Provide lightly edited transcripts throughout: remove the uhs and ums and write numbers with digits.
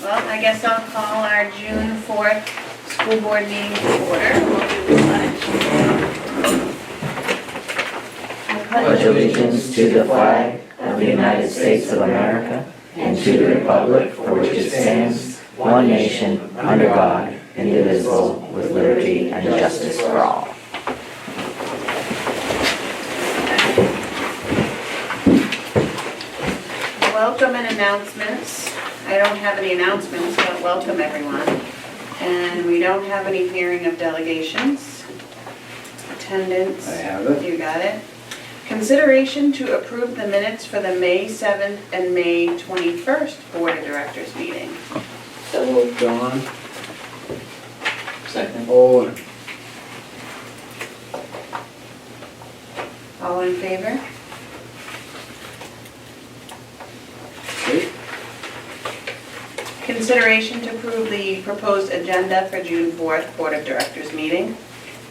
Well, I guess I'll call our June 4th school board meeting to order. We'll do the pledge. Pledge allegiance to the flag of the United States of America and to the republic for which it stands, one nation, under God, indivisible, with liberty and justice for all. Welcome and announcements. I don't have any announcements, but welcome everyone. And we don't have any hearing of delegations. Attendance. I have it. You got it. Consideration to approve the minutes for the May 7th and May 21st Board of Directors meeting. So moved. Dawn. Second. Olin. All in favor? Great. Consideration to approve the proposed agenda for June 4th Board of Directors meeting.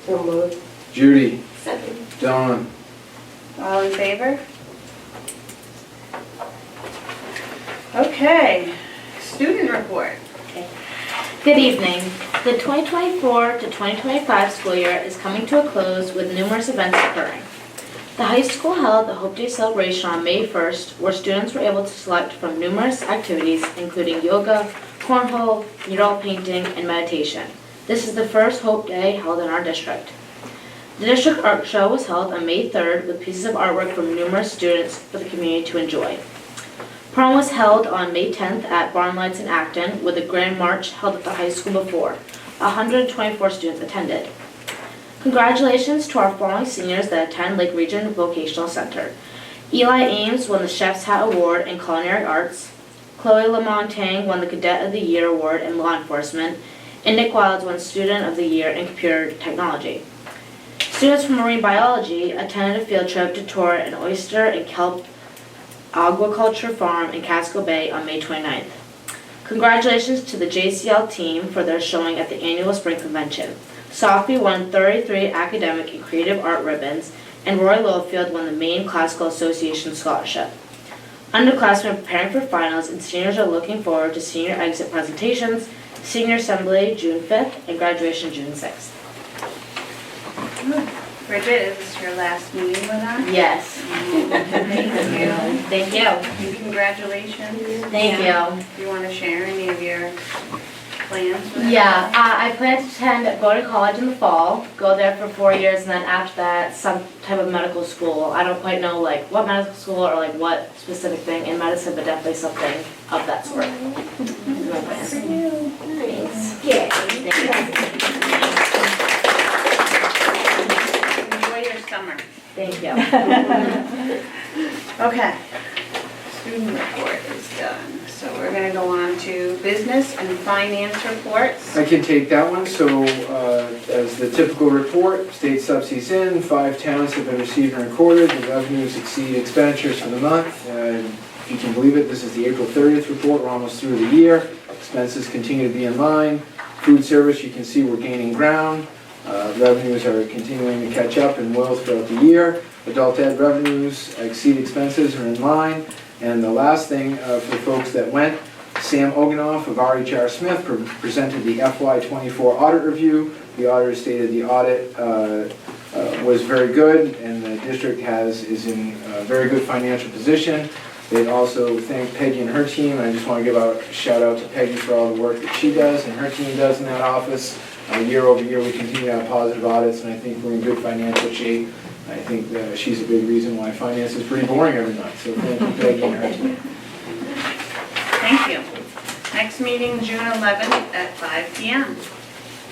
So moved. Judy. Second. Dawn. All in favor? Okay, student report. Good evening. The 2024 to 2025 school year is coming to a close with numerous events occurring. The high school held the Hope Day celebration on May 1st, where students were able to select from numerous activities including yoga, cornhole, mural painting, and meditation. This is the first Hope Day held in our district. The district art show was held on May 3rd with pieces of artwork from numerous students for the community to enjoy. Prom was held on May 10th at Barn Lights in Acton, with a grand march held at the high school before. 124 students attended. Congratulations to our following seniors that attend Lake Region Vocational Center. Eli Ames won the Chef's Hat Award in Culinary Arts. Chloe Lamontang won the Cadet of the Year Award in Law Enforcement. And Nick Wilds won Student of the Year in Computer Technology. Students from Marine Biology attended a field trip to tour an oyster and kelp aquaculture farm in Casco Bay on May 29th. Congratulations to the JCL team for their showing at the annual spring convention. Sophie won 33 academic and creative art ribbons, and Roy Littlefield won the Maine Classical Association Scholarship. Underclassmen are preparing for finals, and seniors are looking forward to senior exit presentations, senior assembly June 5th, and graduation June 6th. Bridget, is this your last meeting with us? Yes. Thank you. Thank you. And congratulations. Thank you. Do you want to share any of your plans with us? Yeah, I plan to go to college in the fall, go there for 4 years, and then after that, some type of medical school. I don't quite know like what medical school or like what specific thing in medicine, but definitely something of that sort. Is my plan. Thanks. Yeah. Enjoy your summer. Thank you. Okay. Student report is done. So we're going to go on to business and finance reports. I can take that one. So as the typical report, state subsidies in, 5 towns have been received and recorded. The revenues exceed expenditures for the month. If you can believe it, this is the April 30th report. We're almost through the year. Expenses continue to be in line. Food service, you can see we're gaining ground. Revenues are continuing to catch up and will throughout the year. Adult ed revenues exceed expenses are in line. And the last thing for the folks that went, Sam Oganoff of RHR Smith presented the FY24 audit review. The auditor stated the audit was very good, and the district is in a very good financial position. They also thanked Peggy and her team. I just want to give a shout out to Peggy for all the work that she does and her team does in that office. Year over year, we continue to have positive audits, and I think we're in good financial shape. I think she's a big reason why finance is pretty boring every month. So thank you, Peggy and her team. Thank you. Next meeting, June 11th at 5 p.m.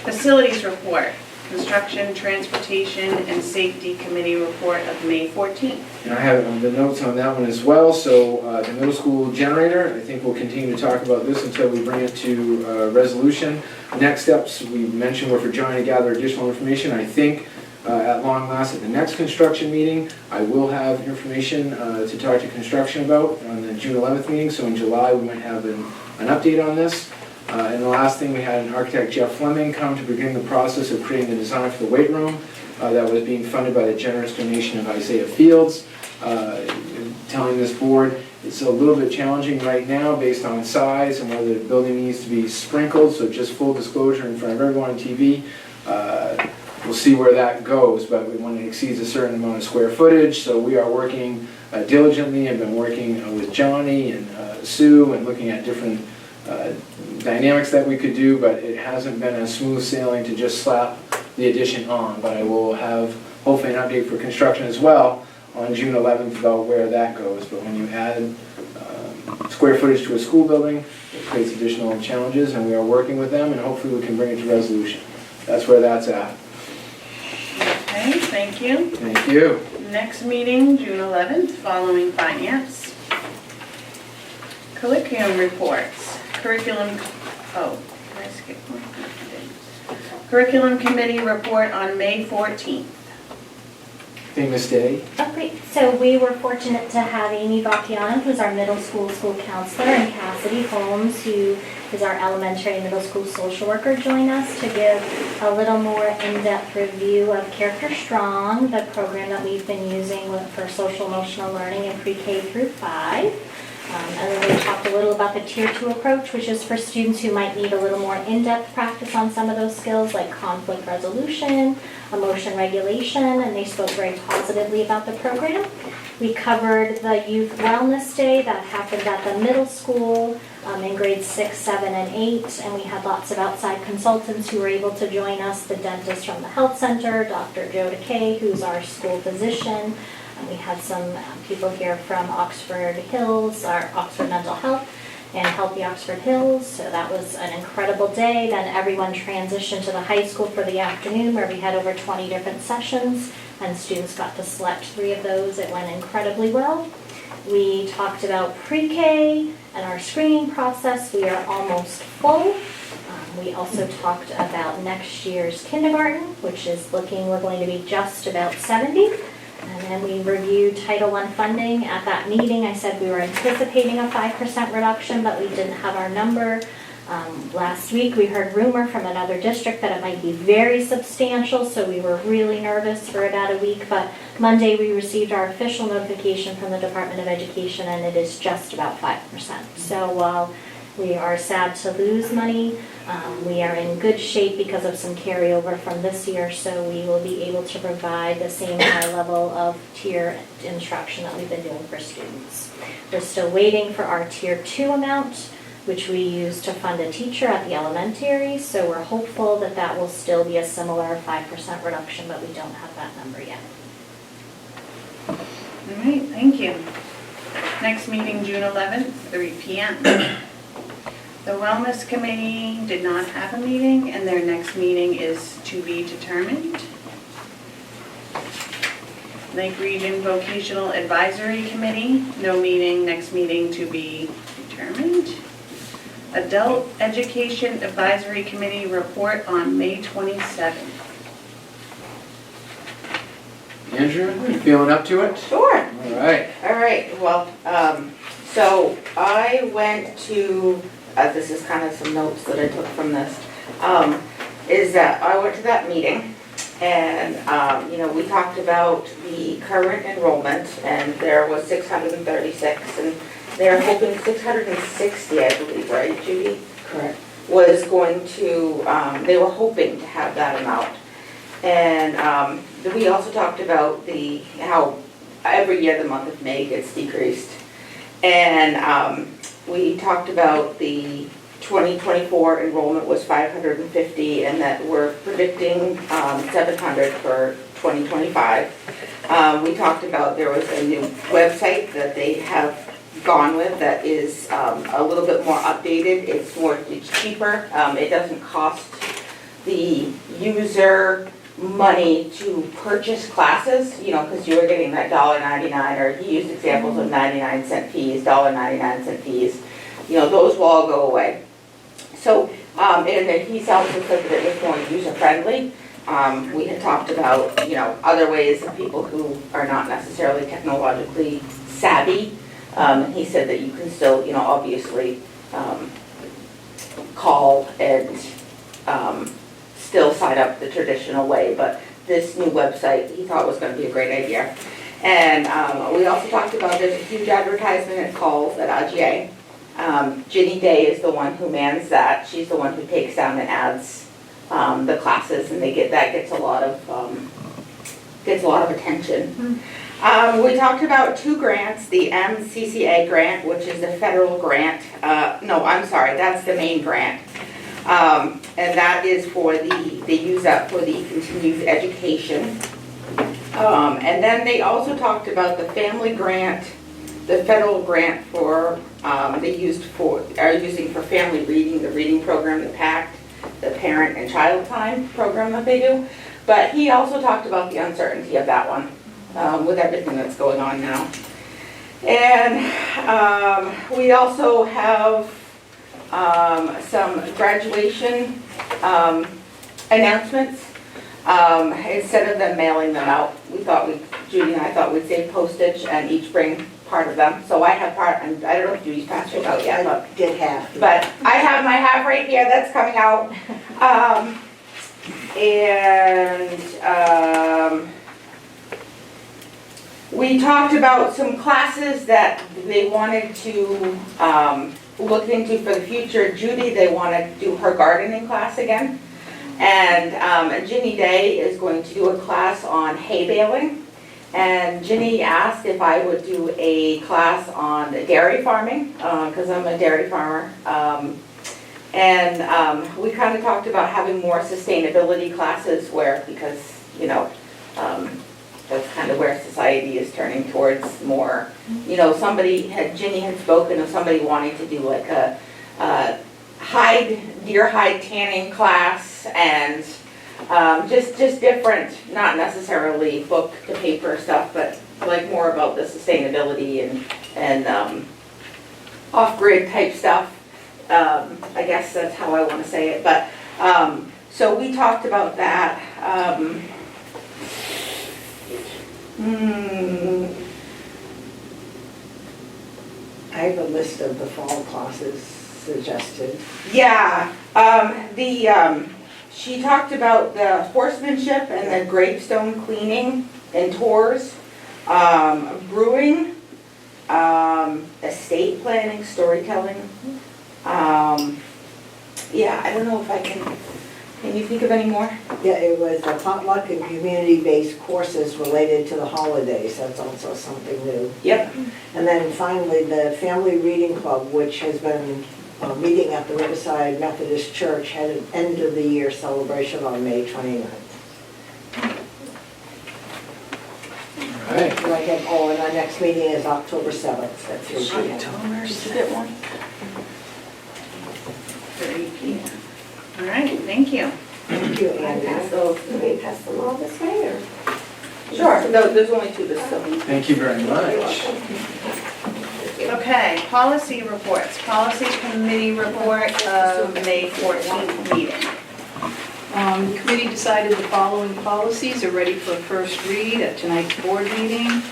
Facilities report, construction, transportation, and safety committee report of May 14th. And I have the notes on that one as well. So the middle school generator, I think we'll continue to talk about this until we bring it to resolution. Next steps, we mentioned were for John to gather additional information. I think at long last at the next construction meeting, I will have information to talk to construction about on the June 11th meeting. So in July, we might have an update on this. And the last thing, we had an architect, Jeff Fleming, come to begin the process of creating the design for the weight room that was being funded by the generous donation of Isaiah Fields, telling this board It's a little bit challenging right now based on size and whether the building needs to be sprinkled, so just full disclosure in front of everyone on TV. We'll see where that goes, but when it exceeds a certain amount of square footage, so we are working diligently. I've been working with Johnny and Sue and looking at different dynamics that we could do, but it hasn't been a smooth sailing to just slap the addition on. But I will have hopefully an update for construction as well on June 11th about where that goes. But when you add square footage to a school building, it creates additional challenges, and we are working with them, and hopefully we can bring it to resolution. That's where that's at. Okay, thank you. Thank you. Next meeting, June 11th, following finance. Curriculum reports. Curriculum, oh, did I skip one? I didn't. Curriculum committee report on May 14th. Famous day. Oh, great. So we were fortunate to have Amy Vacchiano, who's our middle school counselor, and Cassidy Holmes, who is our elementary and middle school social worker, join us to give a little more in-depth review of Character Strong, the program that we've been using for social emotional learning in pre-K through 5. And then we talked a little about the Tier 2 approach, which is for students who might need a little more in-depth practice on some of those skills like conflict resolution, emotion regulation, and they spoke very positively about the program. We covered the Youth Wellness Day that happened at the middle school in grades 6, 7, and 8, and we had lots of outside consultants who were able to join us, the dentist from the health center, Dr. Joe DeKay, who's our school physician. And we had some people here from Oxford Hills, our Oxford Mental Health, and Healthy Oxford Hills. So that was an incredible day. Then everyone transitioned to the high school for the afternoon, where we had over 20 different sessions, and students got to select 3 of those. It went incredibly well. We talked about pre-K and our screening process. We are almost full. We also talked about next year's kindergarten, which is looking, we're going to be just about 70. And then we reviewed Title I funding. At that meeting, I said we were anticipating a 5% reduction, but we didn't have our number. Last week, we heard rumor from another district that it might be very substantial, so we were really nervous for about a week. But Monday, we received our official notification from the Department of Education, and it is just about 5%. So while we are sad to lose money, we are in good shape because of some carryover from this year, so we will be able to provide the same high level of tier instruction that we've been doing for students. We're still waiting for our Tier 2 amount, which we use to fund a teacher at the elementary, so we're hopeful that that will still be a similar 5% reduction, but we don't have that number yet. All right, thank you. Next meeting, June 11th, 3 p.m. The Wellness Committee did not have a meeting, and their next meeting is to be determined. Lake Region Vocational Advisory Committee, no meeting, next meeting to be determined. Adult Education Advisory Committee report on May 27th. Andrew, are you feeling up to it? Sure. All right. All right. Well, so I went to, this is kind of some notes that I took from this, is that I went to that meeting and, we talked about the current enrollment, and there was 636, and they're hoping 660, I believe, right, Judy? Correct. Was going to, they were hoping to have that amount. And we also talked about how every year the month of May gets decreased. And we talked about the 2024 enrollment was 550, and that we're predicting 700 for 2025. We talked about there was a new website that they have gone with that is a little bit more updated. It's cheaper. It doesn't cost the user money to purchase classes, because you were getting that $1.99, or he used examples of 99-cent fees, $1.99 fees. Those will all go away. So, and then he also said that it was more user-friendly. We had talked about, other ways of people who are not necessarily technologically savvy. He said that you can still, obviously call and still sign up the traditional way, but this new website he thought was going to be a great idea. And we also talked about there's a huge advertisement at calls at RGA. Ginny Day is the one who mans that. She's the one who takes down and adds the classes, and that gets a lot of attention. We talked about 2 grants, the MCCA grant, which is the federal grant. No, I'm sorry, that's the main grant. And that is for they use that for the continued education. And then they also talked about the family grant, the federal grant for, are using for family reading, the reading program, the PACT, the parent and child time program that they do. But he also talked about the uncertainty of that one, with everything that's going on now. And we also have some graduation announcements. Instead of them mailing them out, Judy and I thought we'd save postage and each bring part of them. So I have part, and I don't know if Judy's passed it out yet, I did half. but I have my half right here that's coming out. We talked about some classes that they wanted to look into for the future. Judy, they want to do her gardening class again. And Ginny Day is going to do a class on hay baling. And Ginny asked if I would do a class on dairy farming, because I'm a dairy farmer. We kind of talked about having more sustainability classes because, that's kind of where society is turning towards more. Ginny had spoken of somebody wanting to do like a deer hide tanning class, and just different, not necessarily book to paper stuff, but like more about the sustainability and off-grid type stuff. I guess that's how I want to say it. But so we talked about that. I have a list of the fall classes suggested. Yeah, she talked about the horsemanship and the gravestone cleaning and tours, brewing, estate planning, storytelling. Yeah, I don't know if I can you think of any more? Yeah, it was a potluck and community-based courses related to the holidays. That's also something new. Yep. And then finally, the Family Reading Club, which has been meeting at the Riverside Methodist Church, had an end-of-the-year celebration on May 29th. All right. And and our next meeting is October 7th at 3 p.m. Did you get one? 3 p.m. All right, thank you. Thank you, Pass Andrea. those. Can we pass them all this way, or? Sure, no, there's only 2 this time. Thank you very much. Okay, policy reports. Policy committee report of May 14th meeting. The committee decided the following policies are ready for first read at tonight's board meeting.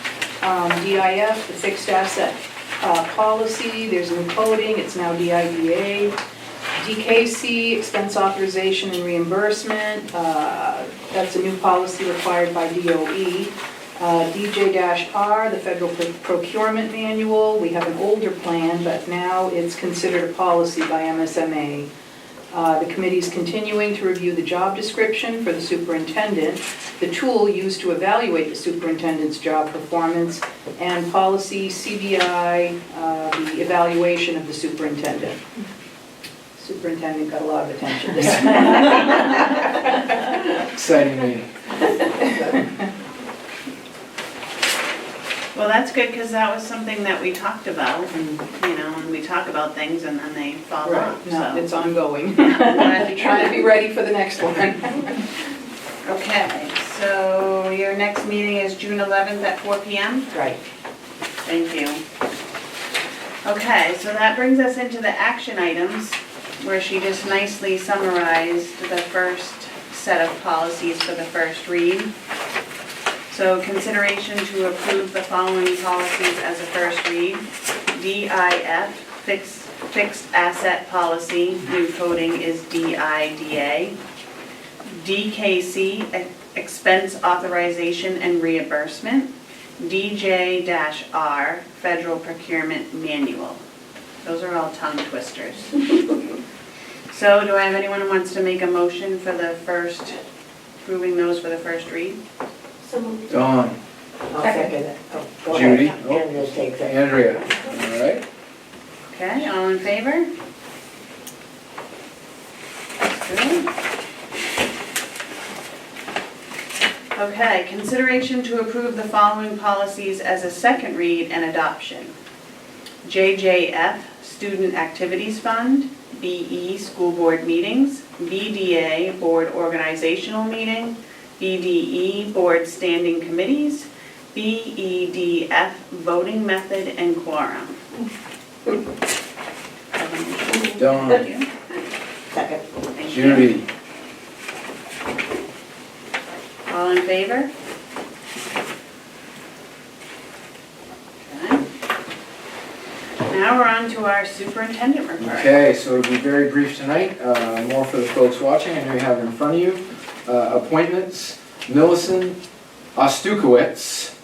DIF, the fixed asset policy, there's new coding, it's now DIDA. DKC, expense authorization and reimbursement, that's a new policy required by DOE. DJ-R, the federal procurement manual, we have an older plan, but now it's considered a policy by MSMA. The committee is continuing to review the job description for the superintendent, the tool used to evaluate the superintendent's job performance, and policy CBI, the evaluation of the superintendent. Superintendent got a lot of attention this Exciting meeting. Well, that's good, because that was something that we talked about, and we talk about things and then they fall off, No, so. it's ongoing. Wanted to Trying to be ready for the next one. Okay, so your next meeting is June 11th at 4 p.m.? Right. Thank you. Okay, so that brings us into the action items, where she just nicely summarized the first set of policies for the first read. So consideration to approve the following policies as a first read. DIF, fixed asset policy, new coding is DIDA. DKC, expense authorization and reimbursement. DJ-R Federal Procurement Manual. Those are all tongue twisters. So do I have anyone who wants to make a motion for the first, approving those for the first read? So moved. Dawn, I'll second it. Oh, go Judy? ahead. Andrea takes it. Andrea, all right? Okay, all in favor? That's good. Okay, consideration to approve the following policies as a second read and adoption. JJF, Student Activities Fund. BE, School Board Meetings. BDA, Board Organizational Meeting. BDE, Board Standing Committees. BEDF, Voting Method and Quorum. Dawn, Thank you. Second. Thank you. Judy, All in favor? Okay. Now we're on to our superintendent report. okay, so it'll be very brief tonight, more for the folks watching, I know you have it in front of you. Appointments, Millicent Ostukowicz,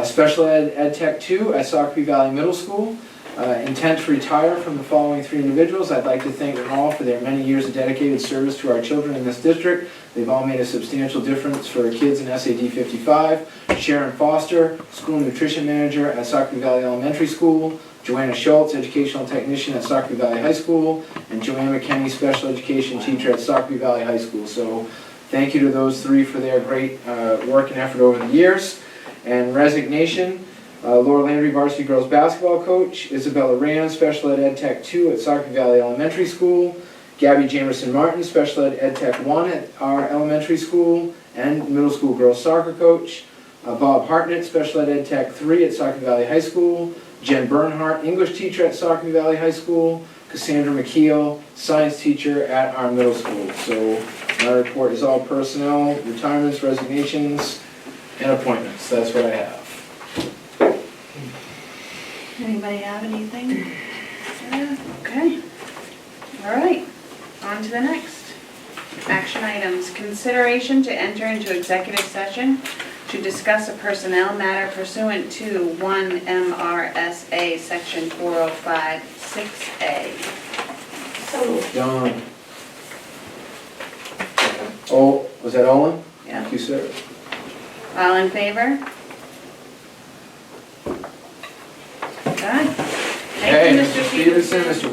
Special Ed Tech 2 at Sacopee Valley Middle School. Intent to retire from the following three individuals. I'd like to thank them all for their many years of dedicated service to our children in this district. They've all made a substantial difference for kids in SAD 55. Sharon Foster, School Nutrition Manager at Sacopee Valley Elementary School. Joanna Schultz, Educational Technician at Sacopee Valley High School. And Joanna McKenney, Special Education Teacher at Sacopee Valley High School. So thank you to those three for their great work and effort over the years. And resignation. Laura Landry, Varsity Girls Basketball Coach. Isabella Rand, Special Ed Tech 2 at Sacopee Valley Elementary School. Gabby Jamerson Martin, Special Ed Tech 1 at our elementary school and middle school girls soccer coach. Bob Hartnett, Special Ed Tech 3 at Sacopee Valley High School. Jen Bernhardt, English teacher at Sacopee Valley High School. Cassandra McKeel, science teacher at our middle school. So my report is all personnel, retirements, resignations, and appointments. That's what I have. Anybody have anything? Okay. All right, on to the next. Action items, consideration to enter into executive session to discuss a personnel matter pursuant to 1 MRSA Section 405 6A. So moved. Dawn. Oh, was that Olin? Yeah. Thank you, sir. All in favor? Okay. Thank you, Mr. Stevenson, Mr.